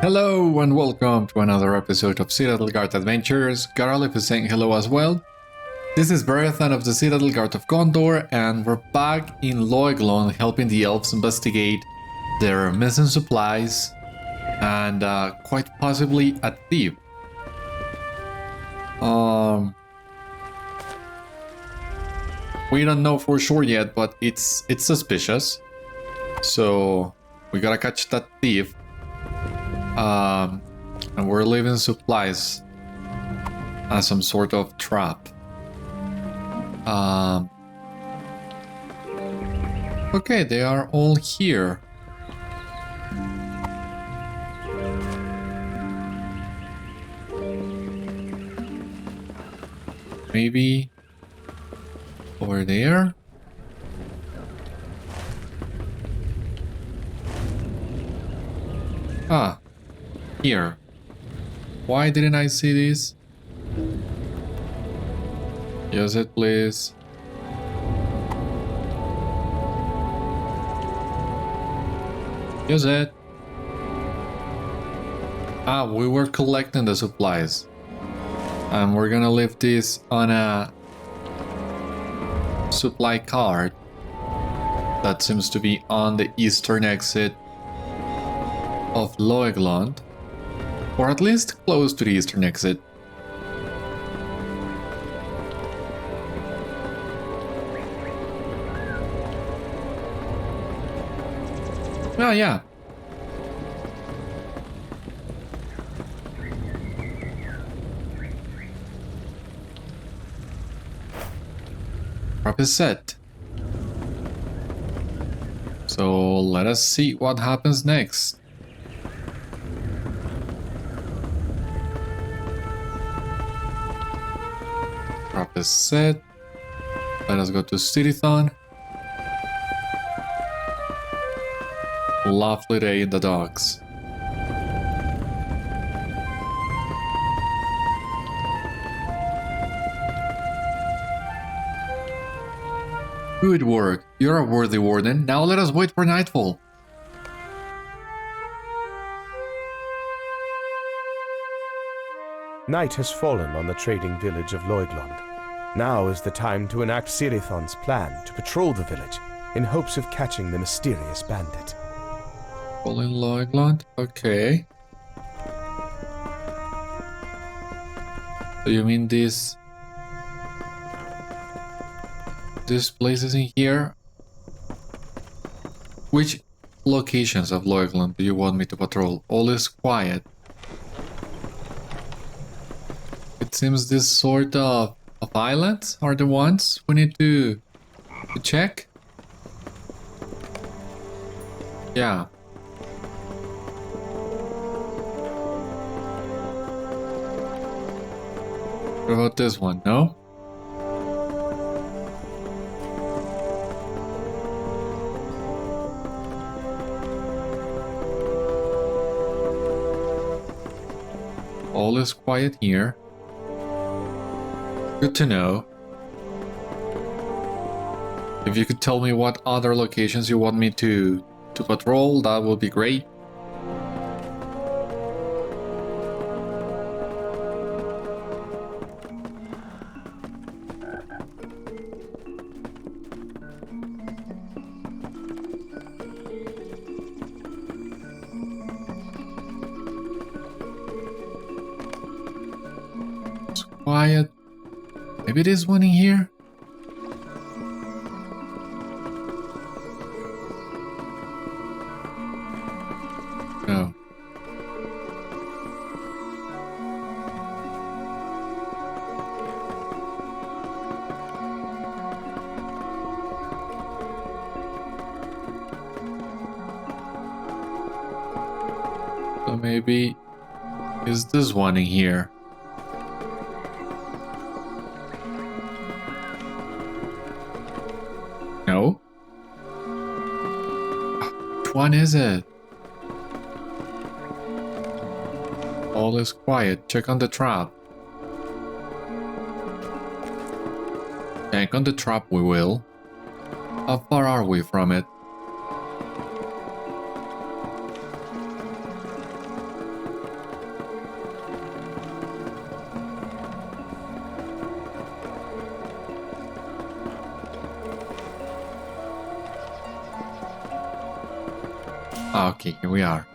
Hello and welcome to another episode of Citadel Guard Adventures. Garalip is saying hello as well. This is Beriathan of the Citadel Guard of Gondor, and we're back in Loeglon helping the elves investigate their missing supplies and quite possibly a thief. We don't know for sure yet, but it's suspicious. So we gotta catch that thief. And we're leaving supplies as some sort of trap. Okay, they are all here. Maybe over there? Ah, here. Why didn't I see this? Use it, please. Use it. Ah, we were collecting the supplies. And we're gonna leave this on a supply cart that seems to be on the eastern exit of Loeglon, or at least close to the eastern exit. Oh yeah. Trap is set. So let us see what happens next. Trap is set. Let us go to Sírithon. Lovely day in the docks. Good work. You're a worthy warden. Now let us wait for nightfall. Night has fallen on the trading village of Loeglon. Now is the time to enact Sírithon's plan to patrol the village in hopes of catching the mysterious bandit. All in Loeglon? Okay. So you mean these places in here? Which locations of Loeglon do you want me to patrol? All is quiet. It seems this sort of islands are the ones we need to check. Yeah. What about this one? No? All is quiet here. Good to know. If you could tell me what other locations you want me to patrol, that would be great. It's quiet. Maybe there's one in here? No. So maybe is this one in here? No? Which one is it? All is quiet. Check on the trap. Check on the trap we will. How far are we from it? Okay, here we are.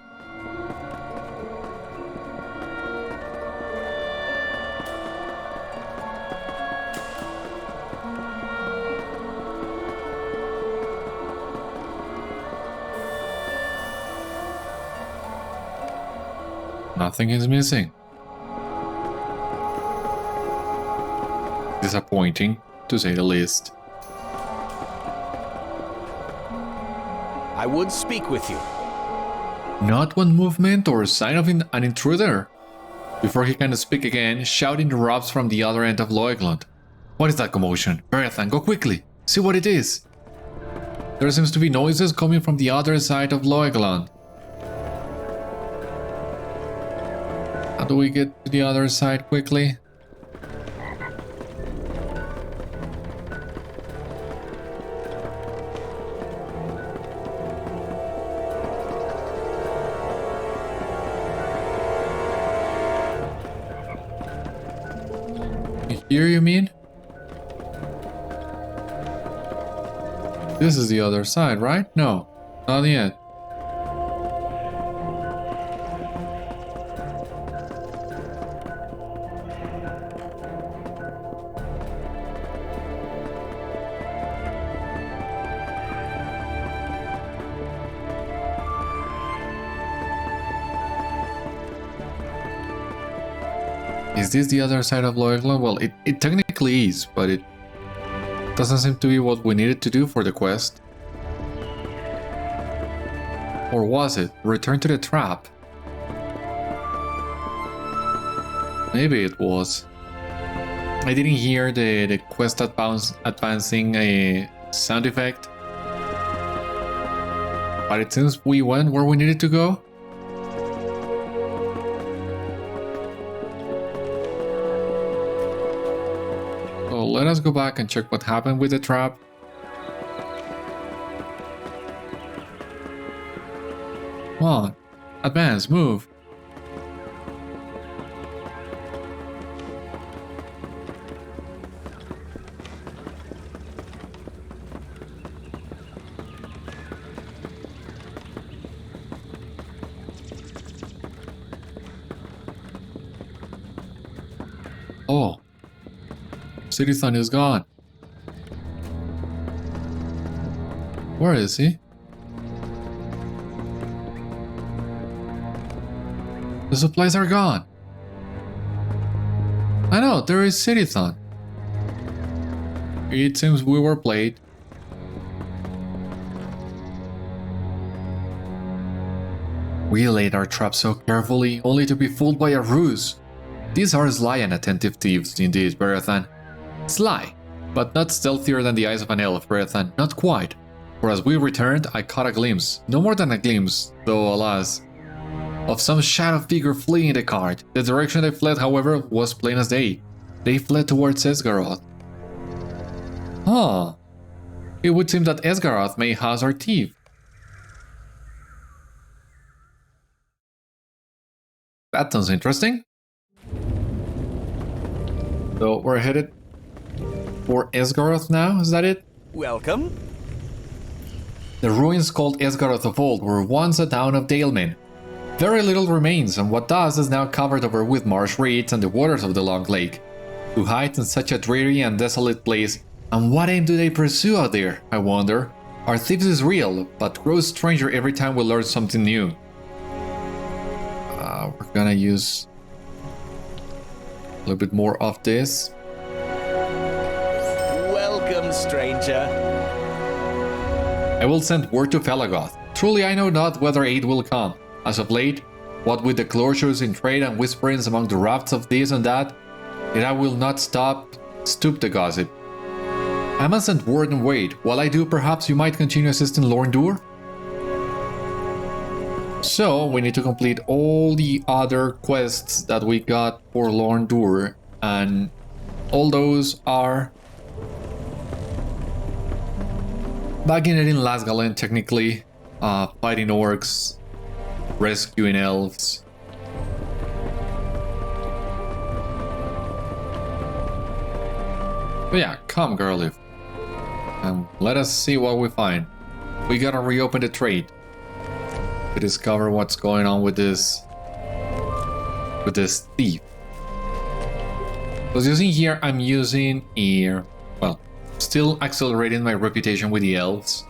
Nothing is missing. Disappointing, to say the least. I would speak with you. Not one movement or sign of an intruder. Before he can speak again, shouting erupts from the other end of Loiglund. What is that commotion? Beriathan, go quickly! See what it is! There seems to be noises coming from the other side of Loiglund. How do we get to the other side quickly? Here, you mean? This is the other side, right? No, not yet. Is this the other side of Loiglund? Well, it technically is, but it doesn't seem to be what we needed to do for the quest. Or was it? Return to the trap? Maybe it was. I didn't hear the quest advancing a sound effect. But it seems we went where we needed to go. So let us go back and check what happened with the trap. Come on, advance, move. Oh. Sírithon is gone. Where is he? The supplies are gone. I know, there is Sírithon. It seems we were played. We laid our trap so carefully, only to be fooled by a ruse. These are sly and attentive thieves, indeed, Beriathan. Sly, but not stealthier than the eyes of an elf, Beriathan, not quite. For as we returned, I caught a glimpse, no more than a glimpse, though alas, of some shadow figure fleeing the cart. The direction they fled, however, was plain as day. They fled towards Esgaroth. Huh. It would seem that Esgaroth may house our thief. That sounds interesting. So we're headed for Esgaroth now, is that it? Welcome. The ruins called Esgaroth-of-old were once a town of Dalemen. Very little remains, and what does is now covered over with marsh reeds and the waters of the Long Lake. To hide in such a dreary and desolate place, and what aim do they pursue out there, I wonder? Our thieves is real, but grows stranger every time we learn something new. We're gonna use a little bit more of this. Welcome, stranger. I will send word to Felaggoth. Truly I know not whether aid will come. As of late, what with the closures in trade and whisperings among the rafts of this and that, yet I will not stoop to gossip. I must send word and wait. While I do, perhaps you might continue assisting Lorndur? So, we need to complete all the other quests that we got for Lorndur, and all those are bagging it in Lasgalen, technically, fighting orcs, rescuing elves. But yeah, come girlie, and let us see what we find. We gotta reopen the trade. to discover what's going on with this thief. As you see here, I'm using a, well, still accelerating my reputation with the elves.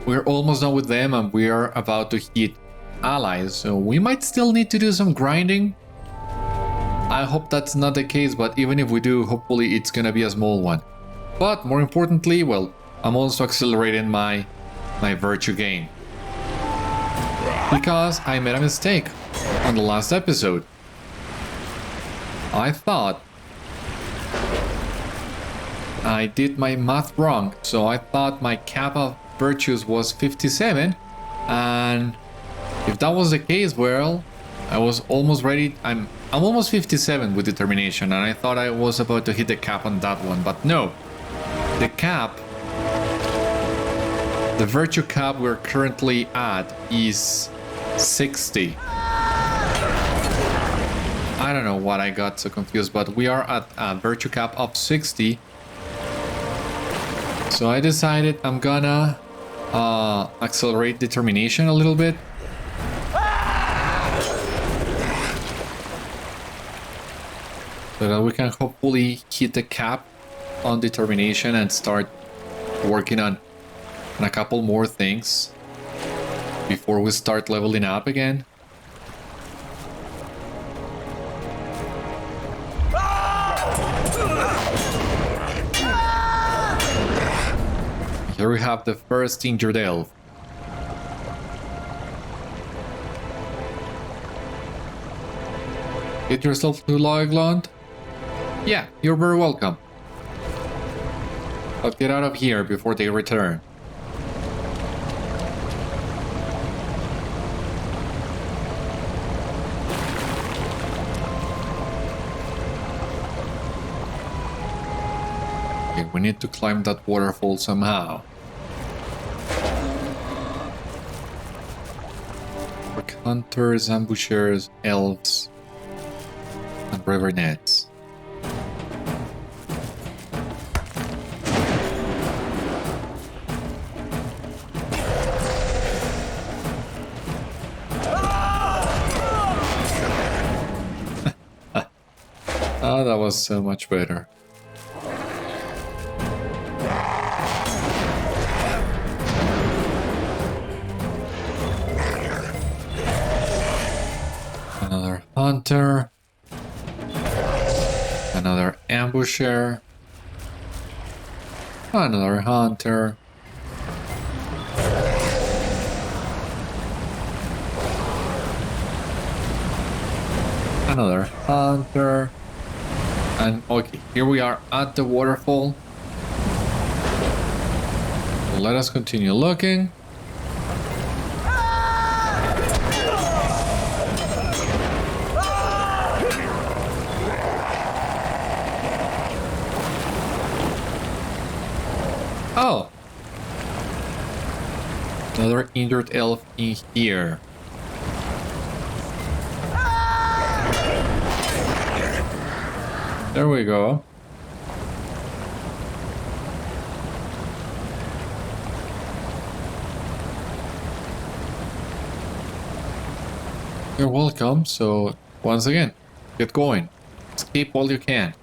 We're almost done with them and we are about to hit allies, so we might still need to do some grinding. I hope that's not the case, but even if we do, hopefully it's gonna be a small one. But more importantly, well, I'm also accelerating my virtue gain. Because I made a mistake on the last episode. I thought I did my math wrong, so I thought my cap of virtues was 57, and if that was the case, well, I was almost ready. I'm almost 57 with determination, and I thought I was about to hit the cap on that one, but no. The cap, the virtue cap we're currently at is 60. I don't know what I got so confused, but we are at a virtue cap of 60. So I decided I'm gonna accelerate determination a little bit. So that we can hopefully hit the cap on determination and start working on a couple more things before we start leveling up again. Here we have the first injured elf. Get yourself to Loiglond? Yeah, you're very welcome. But get out of here before they return. Okay, we need to climb that waterfall somehow. Like hunters, ambushers, elves, and river nets. Oh, that was so much better. Another hunter. Another ambusher. Another hunter. Another hunter. And okay, here we are at the waterfall. So let us continue looking. Oh! Another injured elf in here. There we go. You're welcome. So once again, get going. Escape all you can.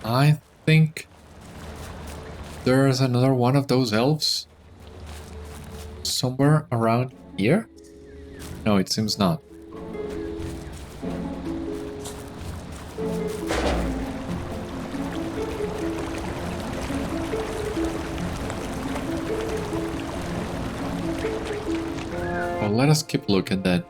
I think there's another one of those elves somewhere around here. No, it seems not. Well, let us keep looking then.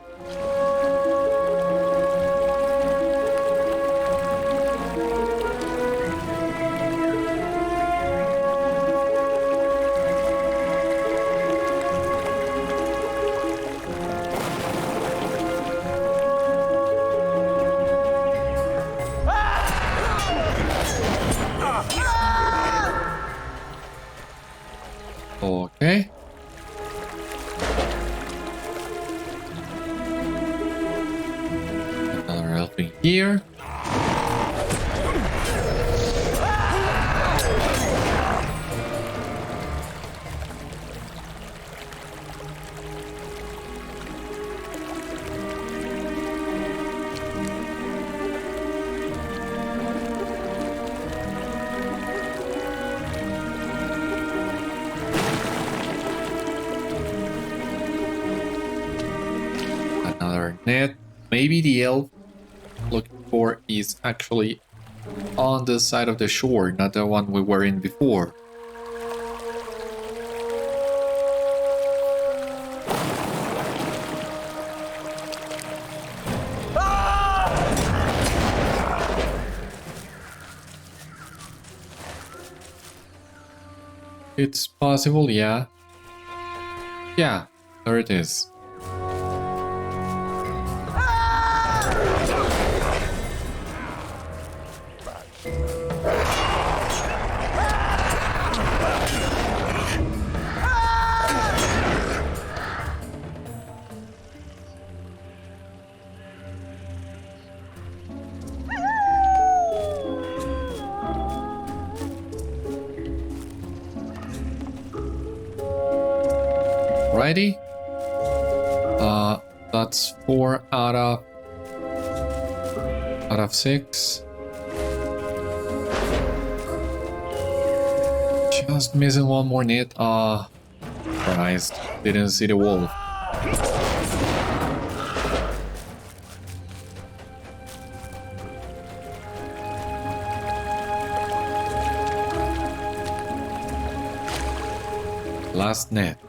Okay. Another elf in here. net. Maybe the elf looking for is actually on the side of the shore, not the one we were in before. It's possible, yeah. Yeah, there it is. Righty. That's 4 out of 6. Just missing one more net. Christ, didn't see the wolf. Last net.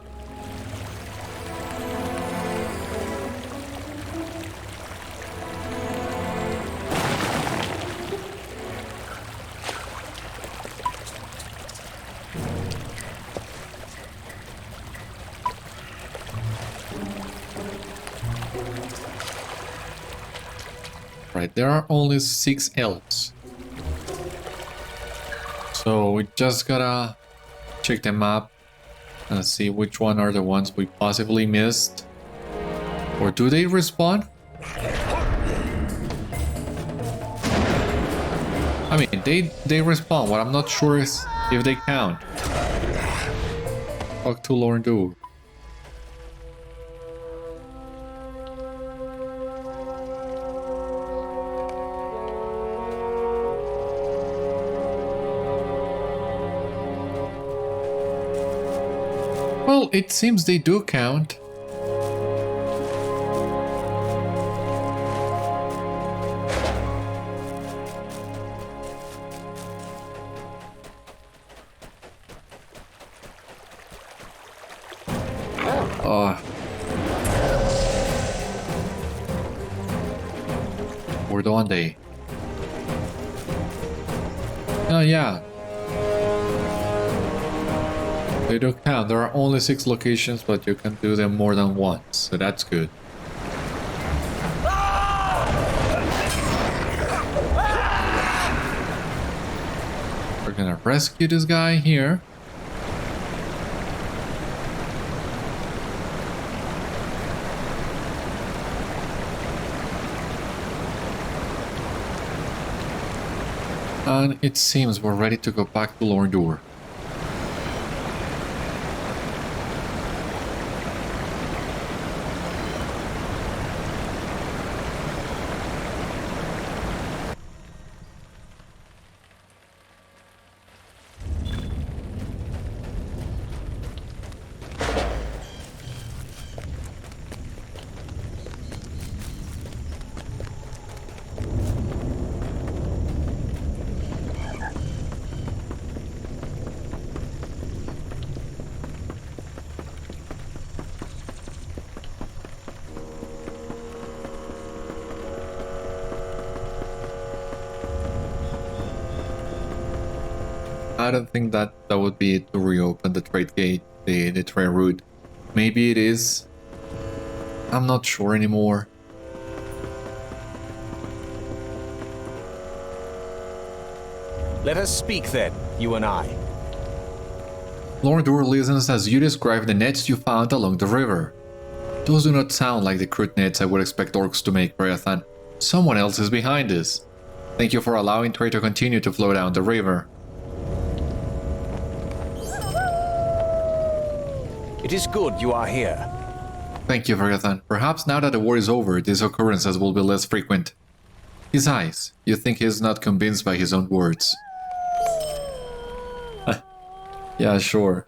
Right, there are only 6 elves. So we just gotta check the map and see which one are the ones we possibly missed. Or do they respawn? I mean, they respawn. What I'm not sure is if they count. Talk to Lorndur. Well, it seems they do count. Oh. Where don't they? Oh yeah. They do count. There are only 6 locations, but you can do them more than once, so that's good. We're gonna rescue this guy here. And it seems we're ready to go back to Lorndur. I don't think that would be it to reopen the trade gate, the trade route. Maybe it is. I'm not sure anymore. Let us speak then, you and I. Lorndur listens as you describe the nets you found along the river. Those do not sound like the crude nets I would expect orcs to make, Beriathan. Someone else is behind this. Thank you for allowing trade to continue to flow down the river. It is good you are here. Thank you, Beriathan. Perhaps now that the war is over, these occurrences will be less frequent. His eyes. You think he is not convinced by his own words. Yeah, sure.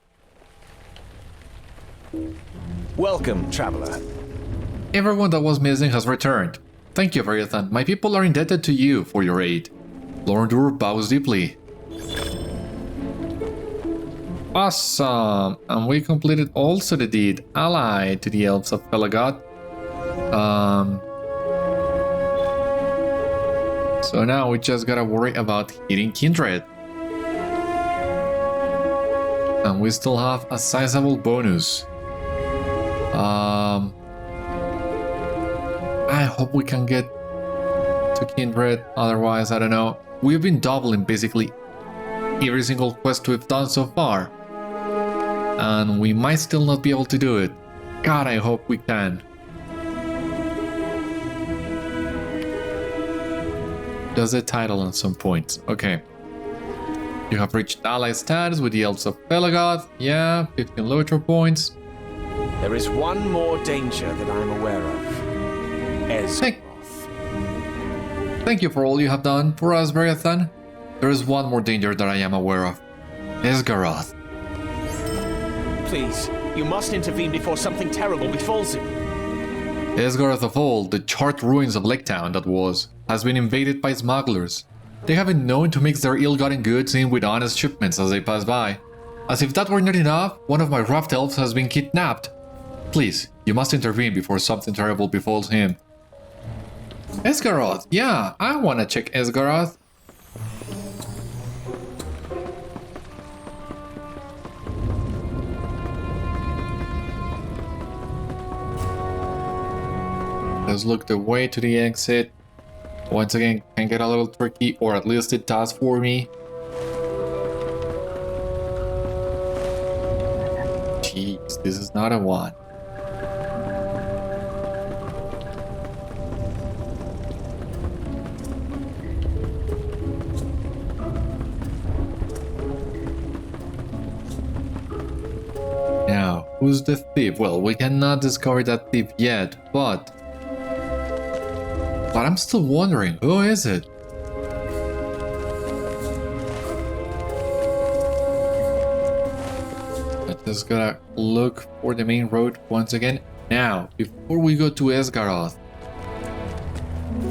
Welcome, traveler. Everyone that was missing has returned. Thank you, Beriathan. My people are indebted to you for your aid. Lordur bows deeply. Awesome! And we completed also the deed allied to the elves of Felagod. So now we just gotta worry about hitting Kindred. And we still have a sizable bonus. I hope we can get to Kindred, otherwise I don't know. We've been doubling basically every single quest we've done so far. And we might still not be able to do it. God, I hope we can. Does the title on some points. Okay. You have reached ally status with the elves of Felagod. Yeah, 15 LOTRO points. There is one more danger that I'm aware of. Esgaroth. Thank you for all you have done for us, Beriathan. There is one more danger that I am aware of. Esgaroth. Please, you must intervene before something terrible befalls him. Esgaroth-of-old, the charred ruins of Lake Town that was, has been invaded by smugglers. They have been known to mix their ill-gotten goods in with honest shipments as they pass by. As if that were not enough, one of my raft-elves has been kidnapped. Please, you must intervene before something terrible befalls him. Esgaroth, yeah, I wanna check Esgaroth. Let's look the way to the exit. Once again, can get a little tricky, or at least it does for me. Jeez, this is not a one. Now, who's the thief? Well, we cannot discover that thief yet, but I'm still wondering, who is it? I just gotta look for the main road once again. Now, before we go to Esgaroth,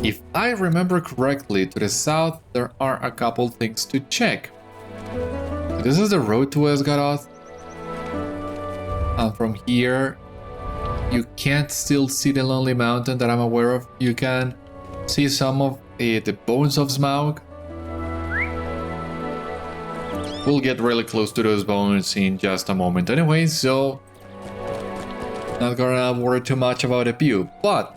if I remember correctly, to the south there are a couple things to check. This is the road to Esgaroth. And from here, you can't still see the Lonely Mountain that I'm aware of. You can see some of the bones of Smaug. We'll get really close to those bones in just a moment anyway, so not gonna worry too much about the view. But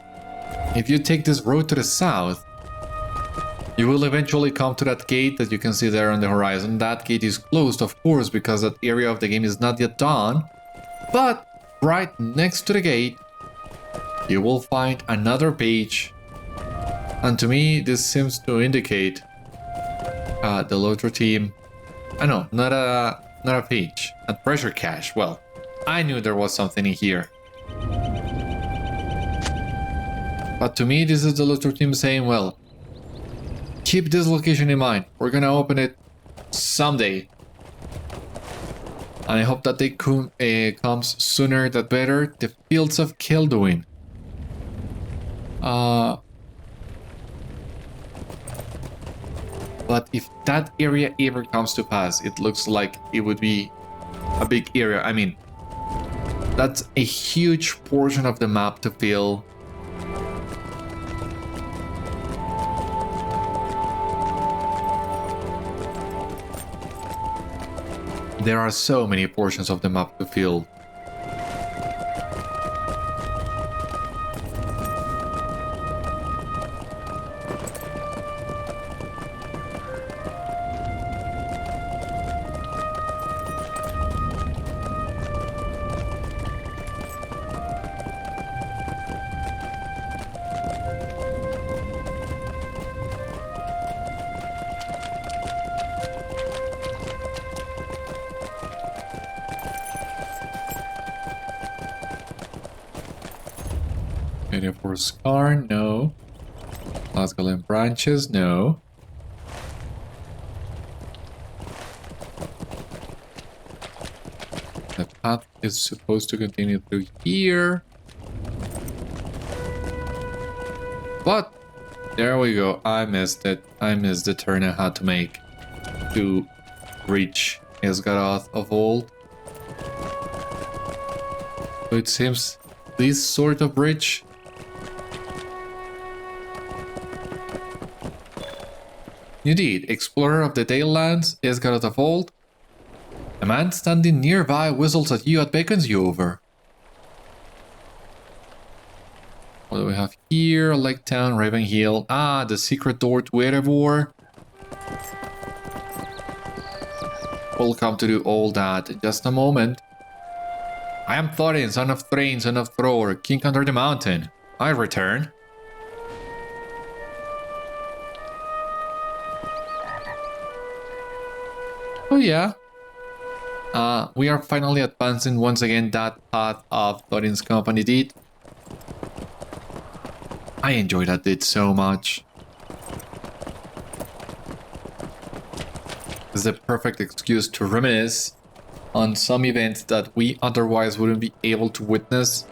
if you take this road to the south, you will eventually come to that gate that you can see there on the horizon. That gate is closed, of course, because that area of the game is not yet done. But right next to the gate, you will find another page. And to me, this seems to indicate the LOTRO team. I know, not a page, a treasure cache. Well, I knew there was something in here. But to me, this is the LOTRO team saying, well, keep this location in mind. We're gonna open it someday. And I hope that they comes sooner than better. The Fields of Kelduin. But if that area ever comes to pass, it looks like it would be a big area. I mean, that's a huge portion of the map to fill. There are so many portions of the map to fill. Area for Scar, no. Lasgalen branches, no. The path is supposed to continue through here. But there we go. I missed it. I missed the turn I had to make to reach Esgaroth-of-old. So it seems this sort of bridge. Indeed, explorer of the Dalelands, Esgaroth-of-old. A man standing nearby whistles at you and beckons you over. What do we have here? Lake Town, Ravenhill. Ah, the secret door to Erebor. We'll come to do all that in just a moment. I am Thorlind, son of Thrain, son of Thror, king under the mountain. I return. Oh yeah. We are finally advancing once again that path of Thorlind's company did. I enjoyed that bit so much. It's the perfect excuse to reminisce on some events that we otherwise wouldn't be able to witness.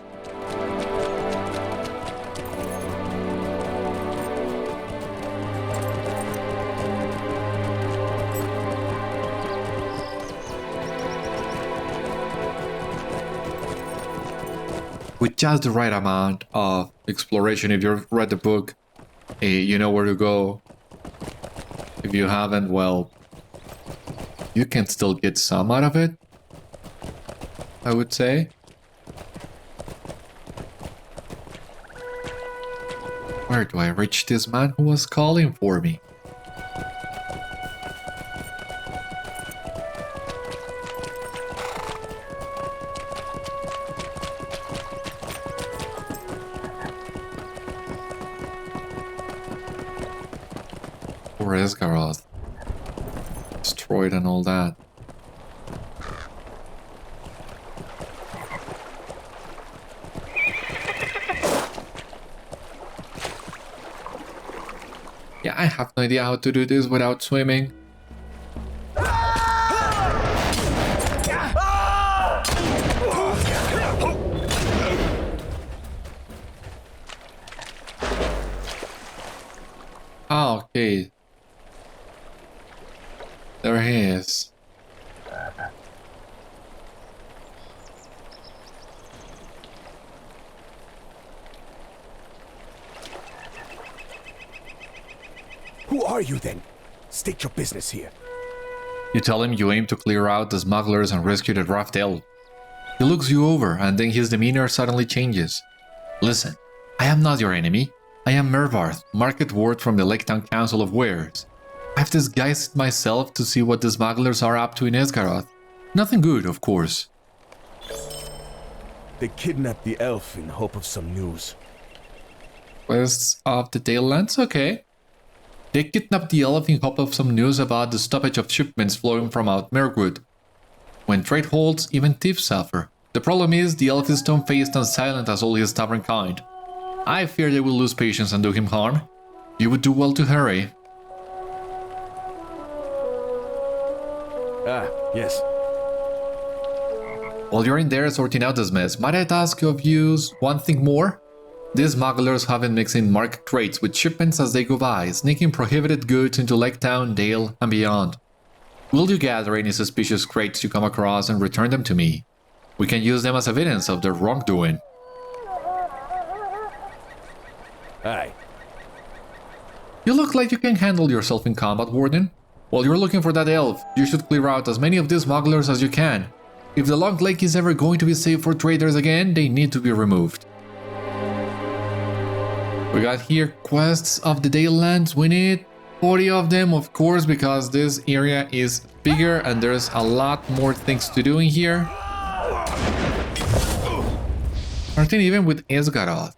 With just the right amount of exploration. If you've read the book, you know where to go. If you haven't, well, you can still get some out of it, I would say. Where do I reach this man who was calling for me? Poor Esgaroth. Destroyed and all that. Yeah, I have no idea how to do this without swimming. Ah, okay. There he is. Who are you then? State your business here. You tell him you aim to clear out the smugglers and rescue the raft-elf. He looks you over and then his demeanor suddenly changes. Listen, I am not your enemy. I am Mervárth, market ward from the Lake Town Council of Wares. I've disguised myself to see what the smugglers are up to in Esgaroth. Nothing good, of course. They kidnapped the elf in hope of some news. Quests of the Dalelands? Okay. They kidnapped the elf in hope of some news about the stoppage of shipments flowing from out Mirkwood. When trade halts, even thieves suffer. The problem is, the elf is stone-faced and silent as all his stubborn kind. I fear they will lose patience and do him harm. You would do well to hurry. Ah, yes. While you're in there sorting out this mess, might I ask of you one thing more? These smugglers have been mixing market crates with shipments as they go by, sneaking prohibited goods into Lake Town, Dale, and beyond. Will you gather any suspicious crates you come across and return them to me? We can use them as evidence of their wrongdoing. Aye. You look like you can handle yourself in combat, Warden. While you're looking for that elf, you should clear out as many of these smugglers as you can. If the Long Lake is ever going to be safe for traders again, they need to be removed. We got here quests of the Dalelands. We need 40 of them, of course, because this area is bigger and there's a lot more things to do in here. Starting even with Esgaroth.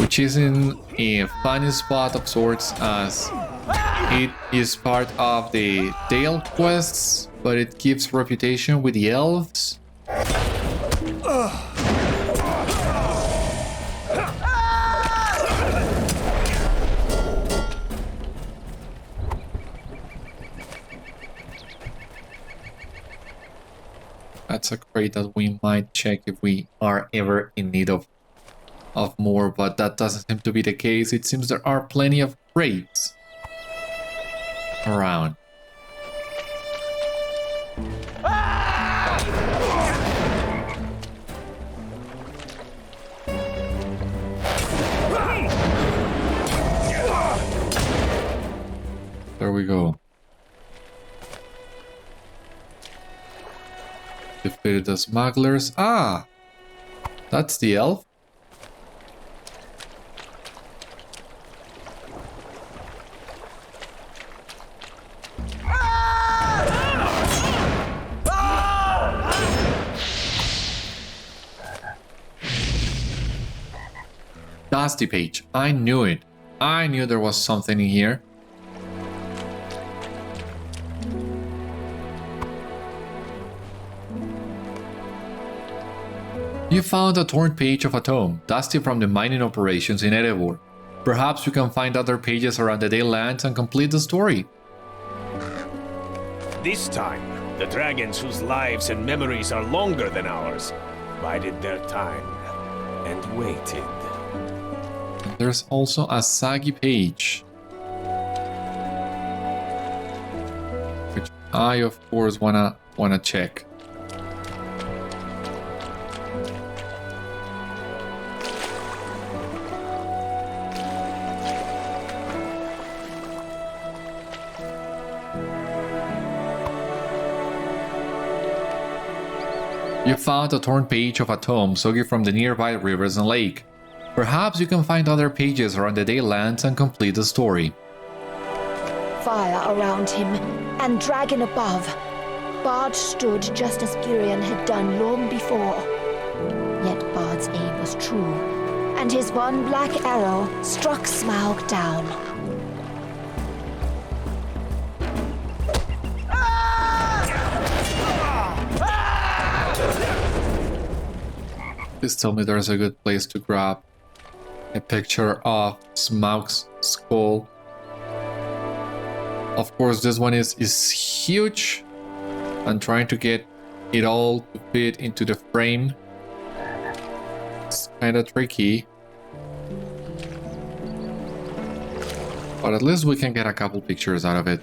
Which is in a funny spot of sorts, as it is part of the Dale quests, but it gives reputation with the elves. That's a crate that we might check if we are ever in need of more, but that doesn't seem to be the case. It seems there are plenty of crates around. There we go. Defeated the smugglers. Ah! That's the elf. Dusty page. I knew it. I knew there was something in here. You found a torn page of a tome, Dusty from the mining operations in Erebor. Perhaps you can find other pages around the Daylands and complete the story. This time, the dragons whose lives and memories are longer than ours bided their time and waited. There's also a saggy page, which I of course wanna check. You found a torn page of a tome soggy from the nearby rivers and lake. Perhaps you can find other pages around the Daylands and complete the story. Fire around him, and dragon above. Bard stood just as Girion had done long before. Yet Bard's aim was true, and his one black arrow struck Smaug down. Please tell me there's a good place to grab a picture of Smaug's skull. Of course, this one is huge. I'm trying to get it all to fit into the frame. It's kind of tricky. But at least we can get a couple pictures out of it.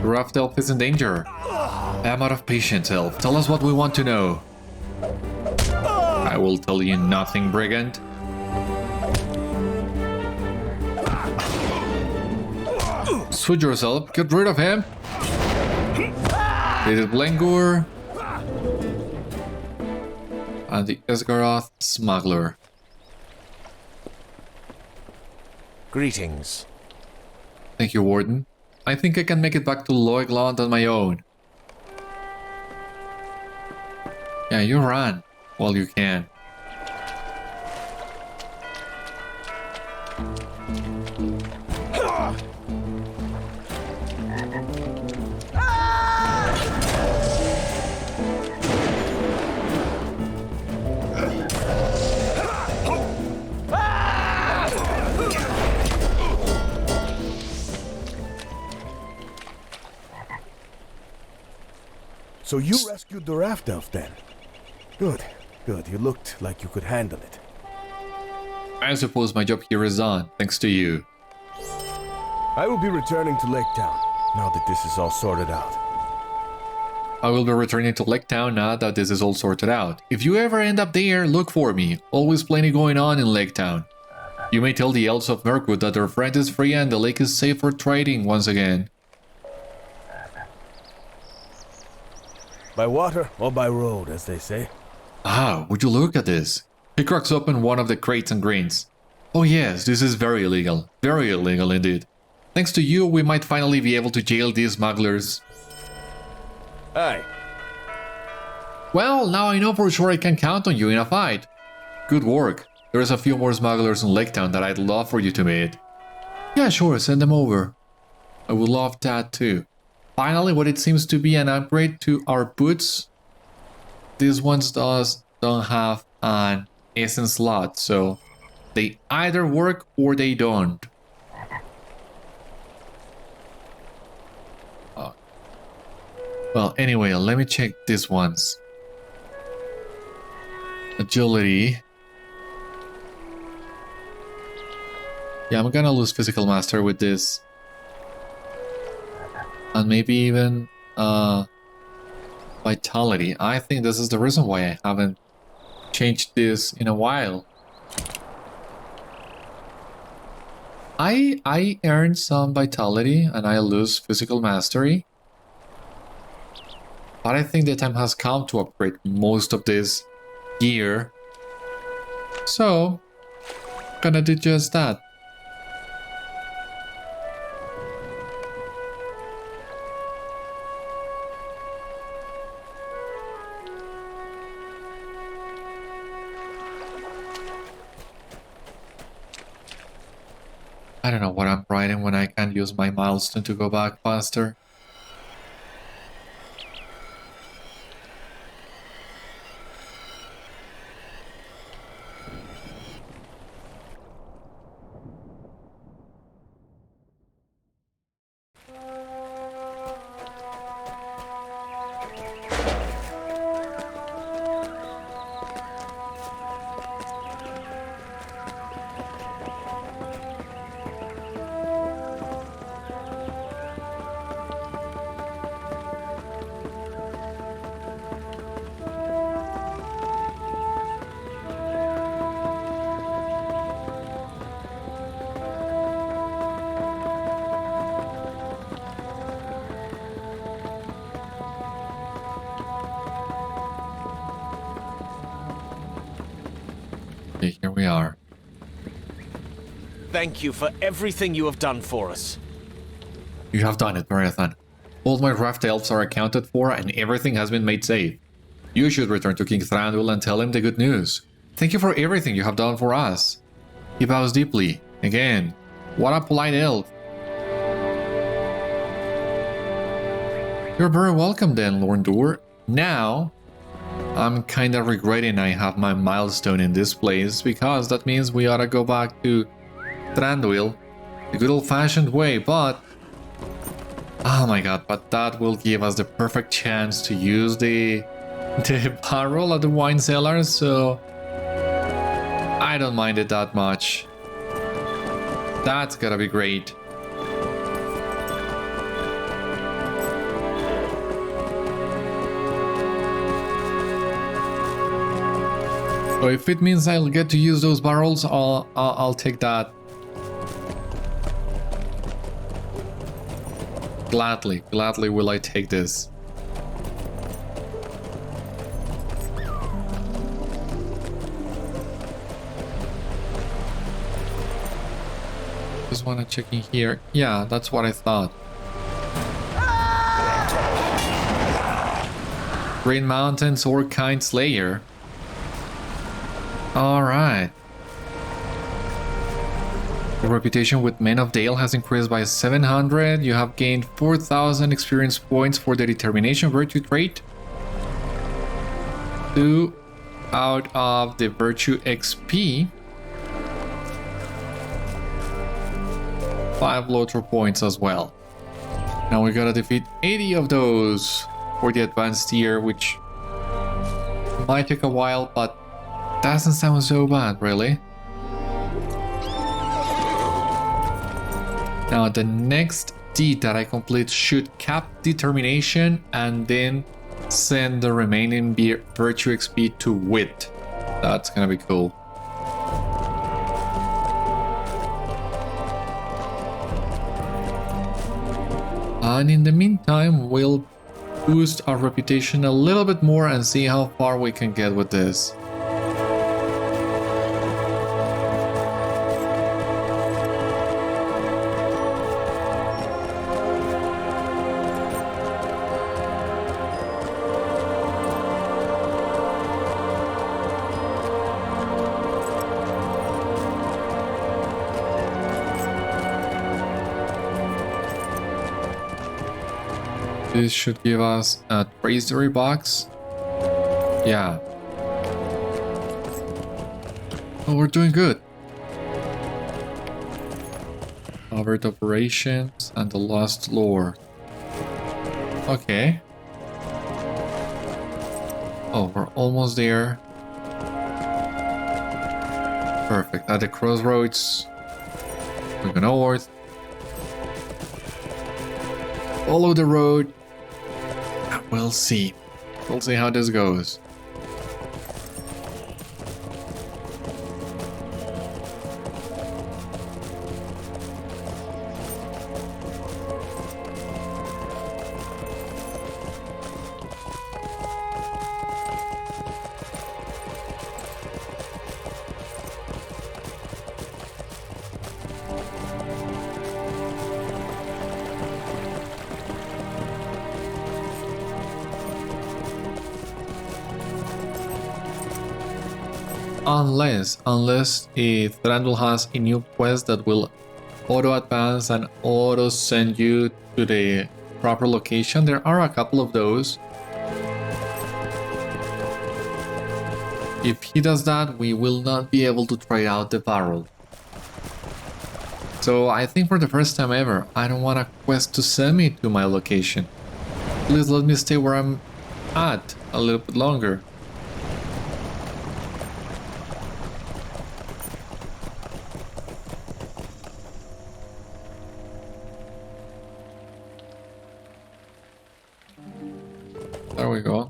The raft-elf is in danger. I'm out of patience, elf. Tell us what we want to know. I will tell you nothing, brigand. Suit yourself. Get rid of him. This is Blengur. And the Esgaroth smuggler. Greetings. Thank you, Warden. I think I can make it back to Loiglond on my own. Yeah, you run while you can. So you rescued the raft-elf then? Good, good. You looked like you could handle it. I suppose my job here is done, thanks to you. I will be returning to Lake Town, now that this is all sorted out. I will be returning to Lake Town now that this is all sorted out. If you ever end up there, look for me. Always plenty going on in Lake Town. You may tell the elves of Mirkwood that their friend is free and the lake is safe for trading once again. By water or by road, as they say. Ah, would you look at this? He cracks open one of the crates and grins. Oh yes, this is very illegal. Very illegal indeed. Thanks to you, we might finally be able to jail these smugglers. Aye. Well, now I know for sure I can count on you in a fight. Good work. There's a few more smugglers in Lake Town that I'd love for you to meet. Yeah, sure, send them over. I would love that too. Finally, what it seems to be an upgrade to our boots these ones don't have an essence slot, so they either work or they don't. Well, anyway, let me check these ones. Agility. Yeah, I'm gonna lose physical master with this. And maybe even vitality. I think this is the reason why I haven't changed this in a while. I earned some vitality and I lose physical mastery. But I think the time has come to upgrade most of this gear. So, gonna do just that. I don't know what I'm writing when I can't use my milestone to go back faster. Okay, here we are. Thank you for everything you have done for us. You have done it, Beriathan. All my raft-elves are accounted for and everything has been made safe. You should return to King Thranduil and tell him the good news. Thank you for everything you have done for us. He bows deeply. Again, what a polite elf. You're very welcome then, Lord Dur. Now, I'm kinda regretting I have my milestone in this place, because that means we ought to go back to Thranduil the good old-fashioned way, but... oh my god, but that will give us the perfect chance to use the barrel at the wine cellar, so... I don't mind it that much. That's gotta be great. So if it means I'll get to use those barrels, I'll take that. Gladly will I take this. Just wanna check in here. Yeah, that's what I thought. Green Mountains or Kind Slayer. Alright. Your reputation with Men of Dale has increased by 700. You have gained 4,000 experience points for the Determination Virtue trait. 2 out of the Virtue XP. 5 LOTRO points as well. Now we gotta defeat 80 of those for the advanced tier, which might take a while, but doesn't sound so bad, really. Now the next deed that I complete should cap determination and then send the remaining virtue XP to wit. That's gonna be cool. And in the meantime, we'll boost our reputation a little bit more and see how far we can get with this. This should give us a treasury box. Yeah. Oh, we're doing good. Covert operations and the Lost Lore. Okay. Oh, we're almost there. Perfect. At the crossroads. We go north. Follow the road. We'll see. We'll see how this goes. Unless if Thranduil has a new quest that will auto advance and auto send you to the proper location. There are a couple of those. If he does that, we will not be able to try out the barrel. So I think for the first time ever, I don't want a quest to send me to my location. Please let me stay where I'm at a little bit longer. There we go.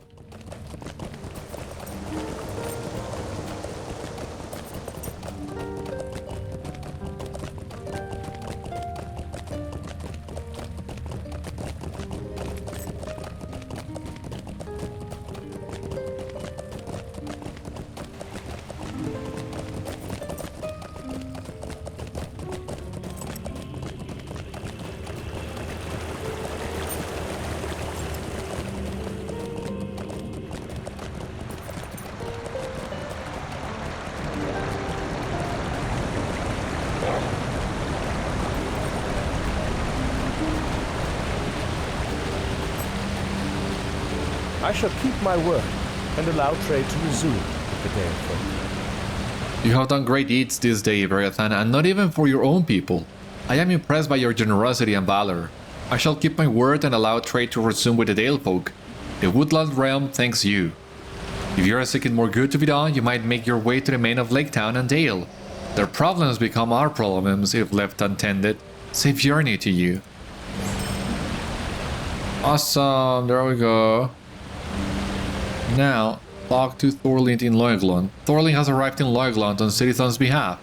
I shall keep my word and allow trade to resume the day of folk. You have done great deeds this day, Beriathan, and not even for your own people. I am impressed by your generosity and valor. I shall keep my word and allow trade to resume with the Dale folk. The Woodland realm thanks you. If you are seeking more good to be done, you might make your way to the main of Laketown and Dale. Their problems become our problems if left untended. Safe journey to you. Awesome, there we go. Now, talk to Thorlind in Loiglon. Thorlind has arrived in Loiglon on Sírithon's behalf.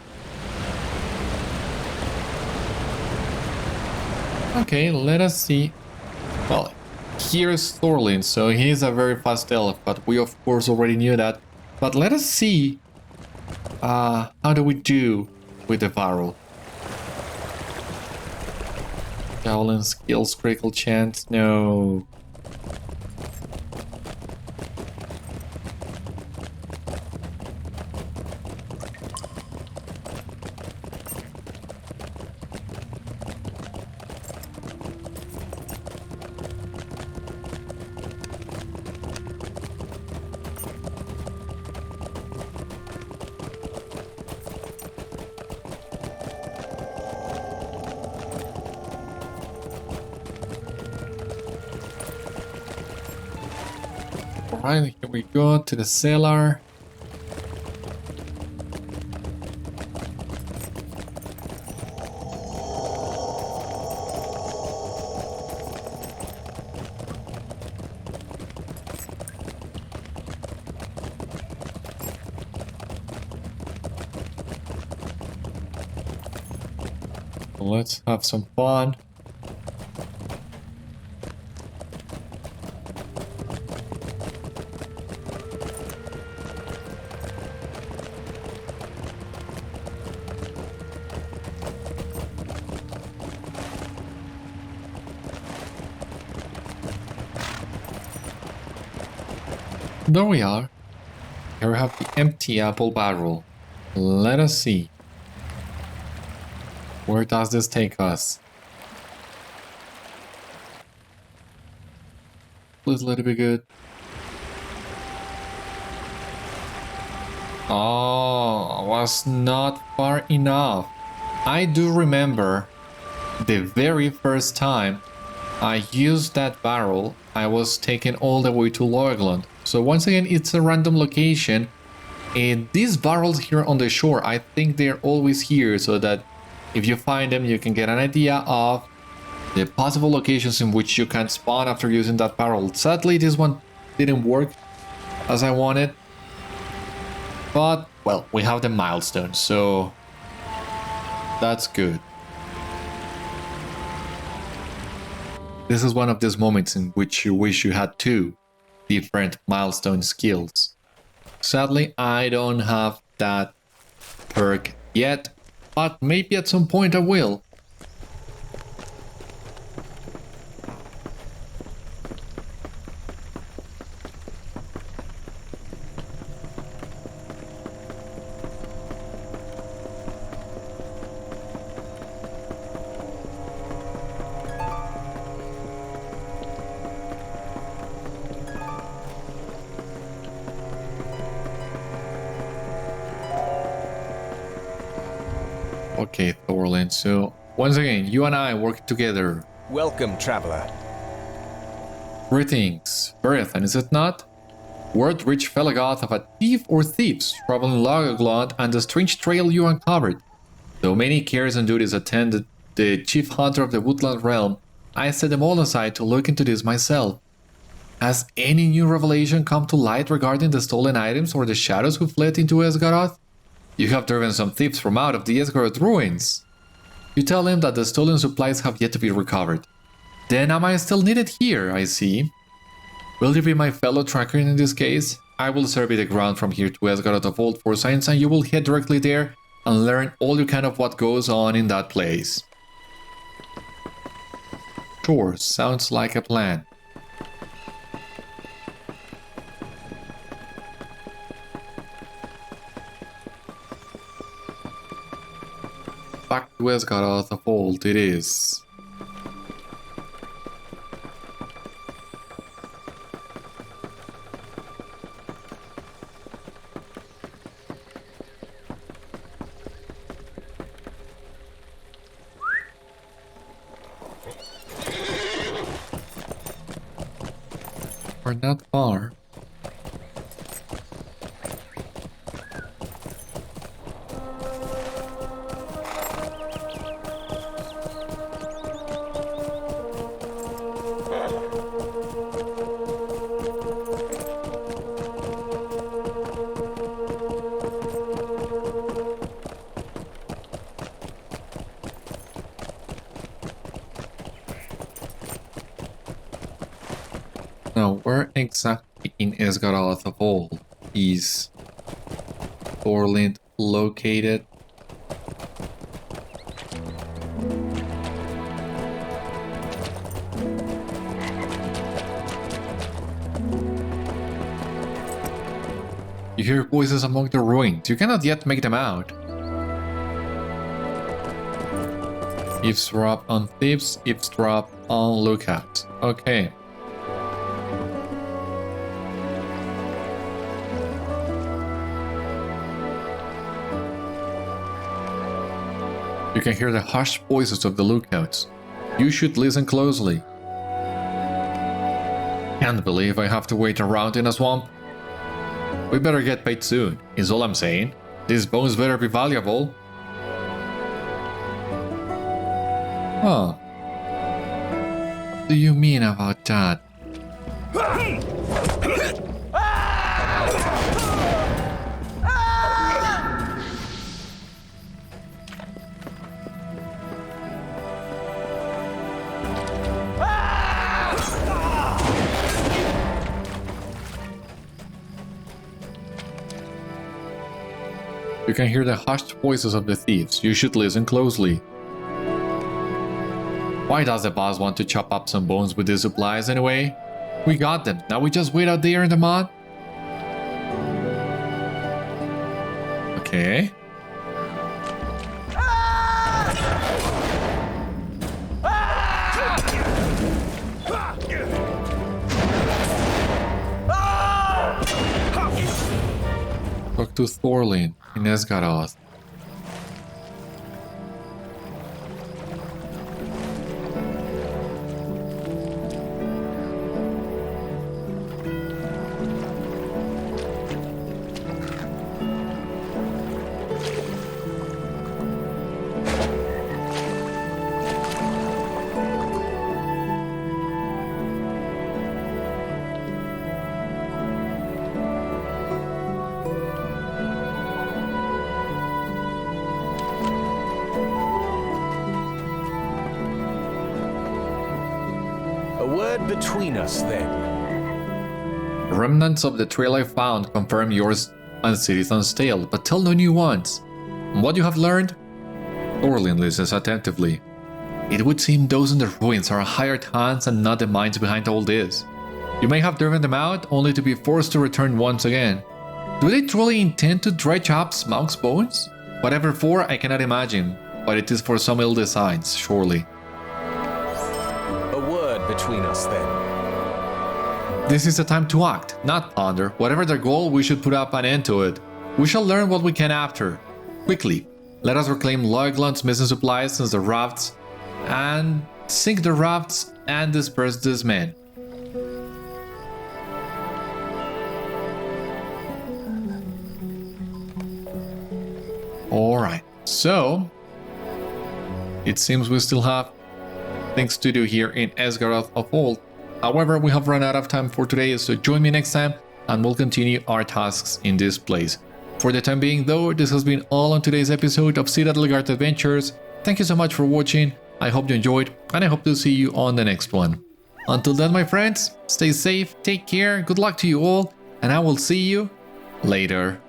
Okay, let us see. Well, here's Thorlind, so he's a very fast elf, but we of course already knew that. But let us see how do we do with the Varul. Javelin skills, critical chance, no. Alright, here we go to the cellar. Let's have some fun. There we are. Here we have the empty apple barrel. Let us see. Where does this take us? Please let it be good. Oh, was not far enough. I do remember the very first time I used that barrel, I was taken all the way to Loegland. So once again, it's a random location. And these barrels here on the shore, I think they're always here so that if you find them, you can get an idea of the possible locations in which you can spawn after using that barrel. Sadly, this one didn't work as I wanted. But, well, we have the milestone, so that's good. This is one of those moments in which you wish you had 2 different milestone skills. Sadly, I don't have that perk yet, but maybe at some point I will. Okay, Thorlind, so once again, you and I work together. Welcome, traveler. Greetings, Beriathan, is it not? Word reached Felaggoth of a thief or thieves traveling Loegland and the strange trail you uncovered. Though many cares and duties attended the chief hunter of the woodland realm, I set them all aside to look into this myself. Has any new revelation come to light regarding the stolen items or the shadows who fled into Esgaroth? You have driven some thieves from out of the Esgaroth ruins. You tell him that the stolen supplies have yet to be recovered. Then am I still needed here, I see. Will you be my fellow tracker in this case? I will survey the ground from here to Esgaroth-of-old for signs and you will head directly there and learn all you can of what goes on in that place. Sure, sounds like a plan. Back to Esgaroth-of-old it is. We're not far. Now, where exactly in Esgaroth-of-old is Thorlind located? You hear voices among the ruins. You cannot yet make them out. Eavesdrop on thieves, eavesdrop on lookout. Okay. You can hear the hushed voices of the lookouts. You should listen closely. Can't believe I have to wait around in a swamp. We better get paid soon, is all I'm saying. These bones better be valuable. Huh. What do you mean about that? You can hear the hushed voices of the thieves. You should listen closely. Why does the boss want to chop up some bones with these supplies anyway? We got them. Now we just wait out there in the mud? Okay. to Thorlind in Esgaroth. A word between us, then. Remnants of the trail I found confirm yours and Sírithon's tale, but tell no new ones. What you have learned? Thorlind listens attentively. It would seem those in the ruins are hired hands and not the minds behind all this. You may have driven them out, only to be forced to return once again. Do they truly intend to dredge up Smaug's bones? Whatever for, I cannot imagine, but it is for some ill designs, surely. A word between us, then. This is the time to act, not ponder. Whatever their goal, we should put up an end to it. We shall learn what we can after. Quickly, let us reclaim Loigland's missing supplies since the rafts, and sink the rafts and disperse these men. Alright, so it seems we still have things to do here in Esgaroth-of-old. However, we have run out of time for today, so join me next time and we'll continue our tasks in this place. For the time being though, this has been all on today's episode of Citadel Guard Adventures. Thank you so much for watching, I hope you enjoyed, and I hope to see you on the next one. Until then, my friends, stay safe, take care, good luck to you all, and I will see you later.